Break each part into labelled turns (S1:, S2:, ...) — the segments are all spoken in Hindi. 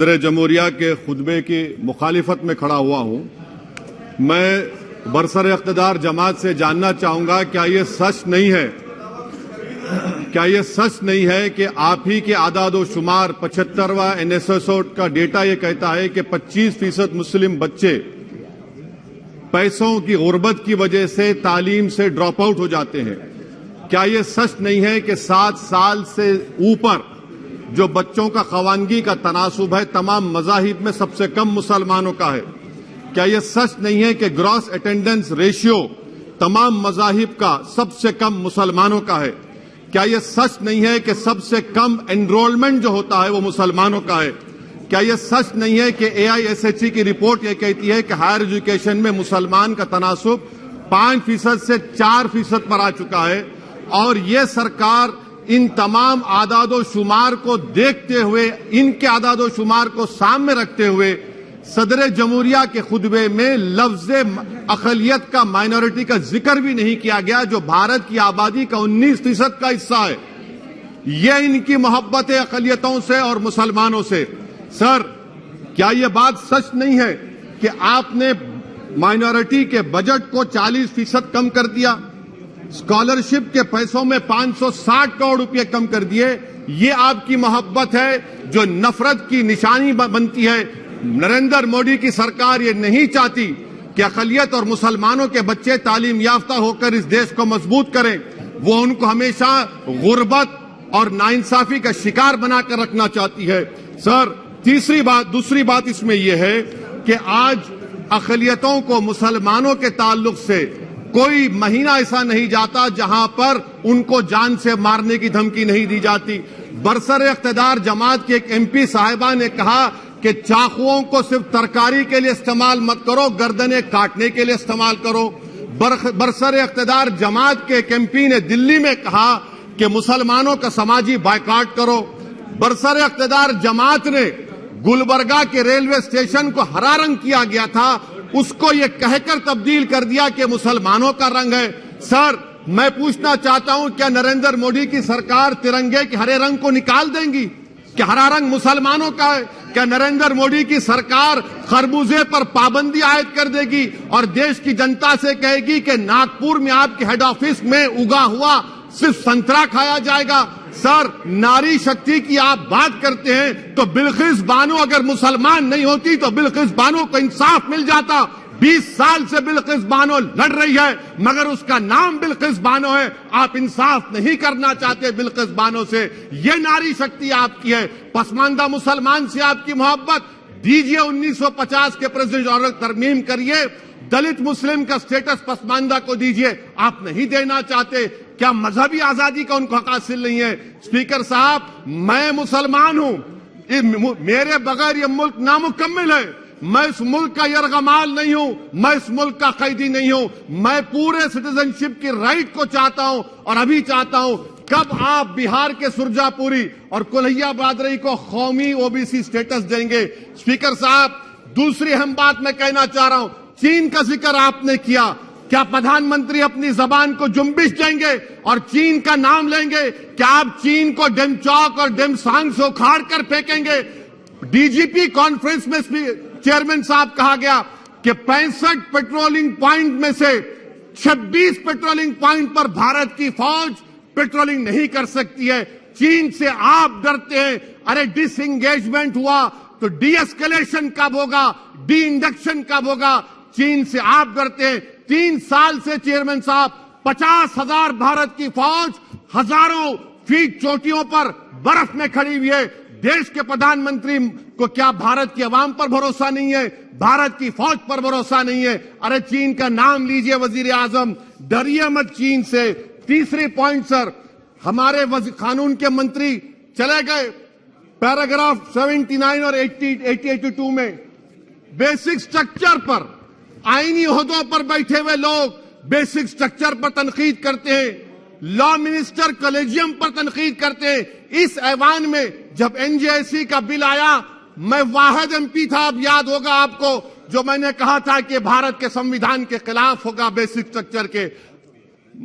S1: सदर जमहूरिया के खुतबे की मुखालिफत में खड़ा हुआ हूं। मैं बरसर इख्तिदार जमात से जानना चाहूंगा, क्या ये सच नहीं है कि आप ही के आदाद शुमार 75वां NSSO का डेटा ये कहता है कि 25% मुस्लिम बच्चे पैसों की गुर्बत की वजह से तालीम से ड्रॉप आउट हो जाते हैं। क्या ये सच नहीं है कि 7 साल से ऊपर जो बच्चों का खवानगी का तनासुब है तमाम मज़ाहिब में सबसे कम मुसलमानों का है? क्या यह सच नहीं है कि ग्रॉस अटेंडेंस रेशियो तमाम मज़ाहिब का सबसे कम मुसलमानों का है? क्या यह सच नहीं है कि सबसे कम एनरोलमेंट जो होता है वो मुसलमानों का है? क्या यह सच नहीं है कि AISHE की रिपोर्ट यह कहती है कि हायर एजुकेशन में मुसलमान का तनासुब 5% से 4% पर आ चुका है? और यह सरकार इन तमाम आदादो शुमार को देखते हुए, इनके आदादो शुमार को सामने रखते हुए सदर जमहूरिया के खुतबे में लफ्ज अक़लियत का, माइनॉरिटी का जिक्र भी नहीं किया गया, जो भारत की आबादी का 19% का हिस्सा है। यह इनकी मोहब्बत है अक़लियतों से और मुसलमानों से। सर, क्या यह बात सच नहीं है कि आपने माइनॉरिटी के बजट को 40% कम कर दिया, स्कॉलरशिप के पैसों में 560 करोड़ रुपए कम कर दिए? ये आपकी मोहब्बत है जो नफरत की निशानी बनती है। नरेंद्र मोदी की सरकार ये नहीं चाहती कि अक़लियत और मुसलमानों के बच्चे तालीम याफ्ता होकर इस देश को मजबूत करें। वो उनको हमेशा गुर्बत और नाइंसाफी का शिकार बनाकर रखना चाहती है। सर, दूसरी बात इसमें यह है कि आज अक़लियतों को मुसलमानों के ताल्लुक से कोई महीना ऐसा नहीं जाता जहां पर उनको जान से मारने की धमकी नहीं दी जाती। बरसर इख्तिदार जमात के एक MP साहिबा ने कहा कि चाकुओं को सिर्फ तरकारी के लिए इस्तेमाल मत करो, गर्दनें काटने के लिए इस्तेमाल करो। बरसर इख्तिदार जमात के एक MP ने दिल्ली में कहा कि मुसलमानों का समाजी बायकॉट करो। बरसर इख्तिदार जमात ने गुलबर्गा के रेलवे स्टेशन को हरा रंग किया गया था, उसको ये कहकर तब्दील कर दिया कि मुसलमानों का रंग है। सर, मैं पूछना चाहता हूं, क्या नरेंद्र मोदी की सरकार तिरंगे के हरे रंग को निकाल देंगी? क्या हरा रंग मुसलमानों का है? क्या नरेंद्र मोदी की सरकार खरबूजे पर पाबंदी आयद कर देगी और देश की जनता से कहेगी कि नागपुर में आपके हेड ऑफिस में उगा हुआ सिर्फ संतरा खाया जाएगा? सर, नारी शक्ति की आप बात करते हैं तो बिल्किस बानो अगर मुसलमान नहीं होती तो बिल्किस बानो को इंसाफ मिल जाता। 20 साल से बिल्किस बानो लड़ रही है, मगर उसका नाम बिल्किस बानो है। आप इंसाफ नहीं करना चाहते बिल्किस बानो से। यह नारी शक्ति आपकी है। पसमानदा मुसलमान से आपकी मोहब्बत, दीजिए 1950 के प्रेसिडेंट ऑर्डर तरमीम करिए, दलित मुस्लिम का स्टेटस पसमानदा को दीजिए। आप नहीं देना चाहते। क्या मजहबी आजादी का उनको हक हासिल नहीं है? स्पीकर साहब, मैं मुसलमान हूं, मेरे बगैर ये मुल्क नामुकम्मल है। मैं इस मुल्क का यरगमाल नहीं हूं, मैं इस मुल्क का कैदी नहीं हूं। मैं पूरे सिटीजनशिप की राइट को चाहता हूं और अभी चाहता हूं। कब आप बिहार के सुरजापुरी और कोल्हिया बरादरी को कौमी OBC स्टेटस देंगे? स्पीकर साहब, दूसरी अहम बात मैं कहना चाह रहा हूं, चीन का जिक्र आपने किया। क्या प्रधानमंत्री अपनी जबान को जुम्बिश देंगे और चीन का नाम लेंगे? क्या आप चीन को डेमचौक और डेमसांग से उखाड़ कर फेंकेंगे? DGP कॉन्फ्रेंस में चेयरमैन साहब कहा गया कि 65 पेट्रोलिंग पॉइंट में से 26 पेट्रोलिंग पॉइंट पर भारत की फौज पेट्रोलिंग नहीं कर सकती है। चीन से आप डरते हैं। अरे, डिसएंगेजमेंट हुआ तो डी-एस्केलेशन कब होगा? डी इंडक्शन कब होगा? चीन से आप डरते हैं। 3 साल से चेयरमैन साहब 50,000 भारत की फौज हजारों फीट चोटियों पर बर्फ में खड़ी हुई है। देश के प्रधानमंत्री को क्या भारत की आवाम पर भरोसा नहीं है? भारत की फौज पर भरोसा नहीं है? अरे, चीन का नाम लीजिए वजीर आजम, डरिए मत चीन से। तीसरी पॉइंट सर, हमारे कानून के मंत्री चले गए, पैराग्राफ 79 और 82 में बेसिक स्ट्रक्चर पर, आईनी ओहदों पर बैठे हुए लोग बेसिक स्ट्रक्चर पर तनकीद करते हैं, लॉ मिनिस्टर कॉलेजियम पर तनकीद करते हैं। इस ऐवान में जब NJSE का बिल आया, मैं वाहिद MP था, अब याद होगा आपको, जो मैंने कहा था कि भारत के संविधान के खिलाफ होगा बेसिक स्ट्रक्चर के।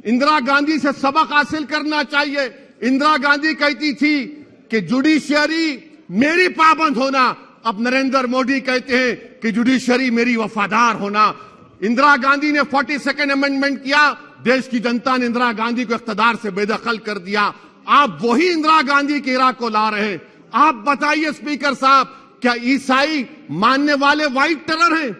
S1: इंदिरा गांधी से सबक हासिल करना चाहिए। इंदिरा गांधी कहती थी कि जुडिशियरी मेरी पाबंद होना, अब नरेंद्र मोदी कहते हैं कि जुडिशरी मेरी वफादार होना। इंदिरा गांधी ने 42nd अमेंडमेंट किया, देश की जनता ने इंदिरा गांधी को इख्तियार से बेदखल कर दिया। आप वही इंदिरा गांधी की इरा को ला रहे हैं। आप बताइए स्पीकर साहब, क्या ईसाई मानने वाले व्हाइट टेरर हैं?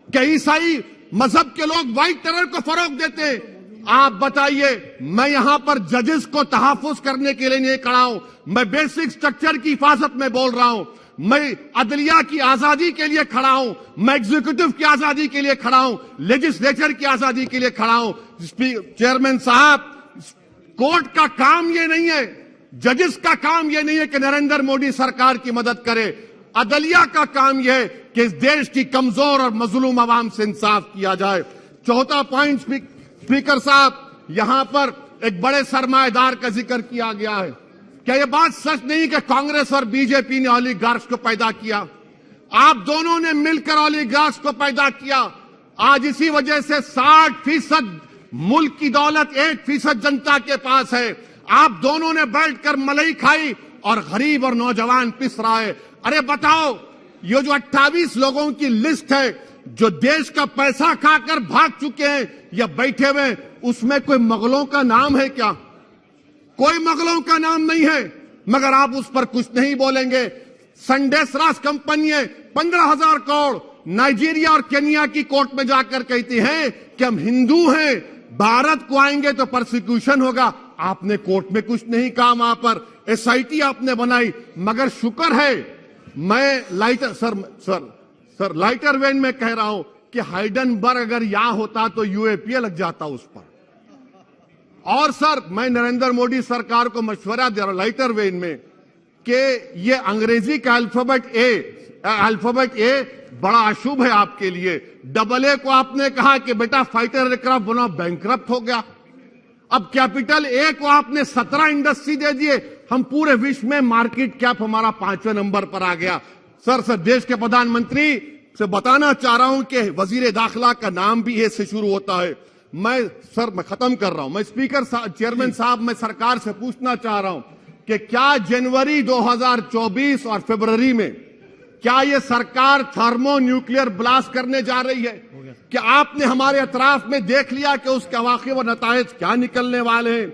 S1: क्या ईसाई मजहब के लोग व्हाइट टेरर को फरोग देते हैं? आप बताइए। मैं यहां पर जजेस को तहफ्फुज करने के लिए नहीं खड़ा हूं, मैं बेसिक स्ट्रक्चर की हिफाजत में बोल रहा हूं। मैं अदलिया की आजादी के लिए खड़ा हूं, मैं एग्जीक्यूटिव की आजादी के लिए खड़ा हूं, लेजिस्लेचर की आजादी के लिए खड़ा हूं। चेयरमैन साहब, कोर्ट का काम यह नहीं है, जजेस का काम यह नहीं है कि नरेंद्र मोदी सरकार की मदद करे। अदलिया का काम यह है कि इस देश की कमजोर और मजलूम आवाम से इंसाफ किया जाए। चौथा पॉइंट स्पीकर साहब, यहां पर एक बड़े सरमाएदार का जिक्र किया गया है। क्या यह बात सच नहीं कि कांग्रेस और बीजेपी ने ओलिगार्क्स को पैदा किया? आप दोनों ने मिलकर ओलिगार्क्स को पैदा किया। आज इसी वजह से 60% मुल्क की दौलत 1% जनता के पास है। आप दोनों ने बैठकर मलाई खाई और गरीब और नौजवान पिस रहा है। अरे बताओ, ये जो 28 लोगों की लिस्ट है जो देश का पैसा खाकर भाग चुके हैं या बैठे हुए, उसमें कोई मुगलों का नाम है क्या? कोई मुगलों का नाम नहीं है, मगर आप उस पर कुछ नहीं बोलेंगे। संडेसरास कंपनी है 15,000 करोड़, नाइजीरिया और केनिया की कोर्ट में जाकर कहती है कि हम हिंदू हैं, भारत को आएंगे तो प्रोसिक्यूशन होगा। आपने कोर्ट में कुछ नहीं कहा, वहां पर एसआईटी आपने बनाई। मगर शुक्र है, मैं लाइटर वेन में कह रहा हूं कि हाइडेनबर्ग अगर यहां होता तो यूएपीए लग जाता उस पर। और सर, मैं नरेंद्र मोदी सरकार को मशवरा दे रहा हूं लाइटर वेन में कि ये अंग्रेजी का अल्फाबेट ए बड़ा अशुभ है आपके लिए। AA को आपने कहा कि बेटा फाइटर एयरक्राफ्ट बनाओ, बैंकरप्ट हो गया। अब कैपिटल A को आपने 17 इंडस्ट्री दे दिए, हम पूरे विश्व में मार्केट कैप हमारा 5वें नंबर पर आ गया। सर, देश के प्रधानमंत्री से बताना चाह रहा हूं कि वजीर दाखिला का नाम भी ए से शुरू होता है। मैं खत्म कर रहा हूं। मैं स्पीकर चेयरमैन साहब, मैं सरकार से पूछना चाह रहा हूं कि क्या जनवरी 2024 और फरवरी में क्या ये सरकार थर्मो न्यूक्लियर ब्लास्ट करने जा रही है? क्या आपने हमारे अतराफ में देख लिया कि उसके अवाक़िब और नताइज क्या निकलने वाले हैं?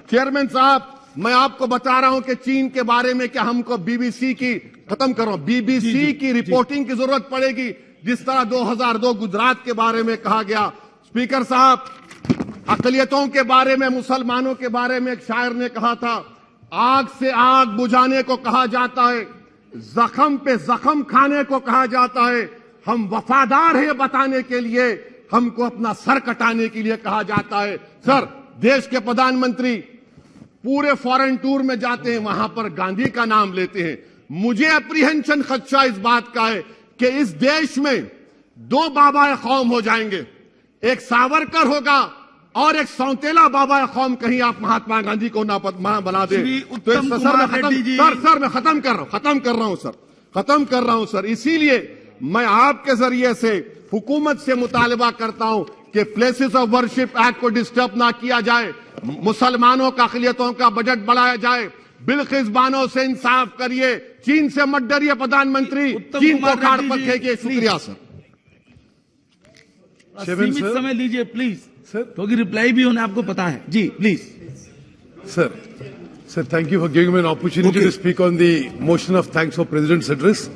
S1: चेयरमैन साहब, मैं आपको बता रहा हूं कि चीन के बारे में क्या हमको बीबीसी की रिपोर्टिंग की जरूरत पड़ेगी, जिस तरह 2002 गुजरात के बारे में कहा गया। स्पीकर साहब, अक़लियतों के बारे में, मुसलमानों के बारे में एक शायर ने कहा था, आग से आग बुझाने को कहा जाता है, जख्म पे जख्म खाने को कहा जाता है। हम वफादार हैं बताने के लिए, हमको अपना सर कटाने के लिए कहा जाता है। सर, देश के प्रधानमंत्री पूरे फॉरेन टूर में जाते हैं, वहां पर गांधी का नाम लेते हैं। मुझे अप्रीहेंशन, खदशा इस बात का है कि इस देश में 2 बाबा कौम हो जाएंगे, एक सावरकर होगा और एक सौतेला बाबा कौम। कहीं आप महात्मा गांधी को ना बना दे। तो सर, मैं खत्म कर रहा हूं सर। इसीलिए मैं आपके जरिए से हुकूमत से मुतालबा करता हूं कि प्लेसेस ऑफ वर्शिप एक्ट को डिस्टर्ब ना किया जाए, मुसलमानों का अक़लियतों का बजट बढ़ाया जाए, बिल्किस बानो से इंसाफ करिए, चीन से मत डरिए प्रधानमंत्री, चीन को काट पर फेंकिए। शुक्रिया सर।
S2: सीमित समय लीजिए प्लीज सर, क्योंकि रिप्लाई भी होना आपको पता है। जी please
S3: sir, thank you for giving me an opportunity to speak on the motion of thanks for President's address.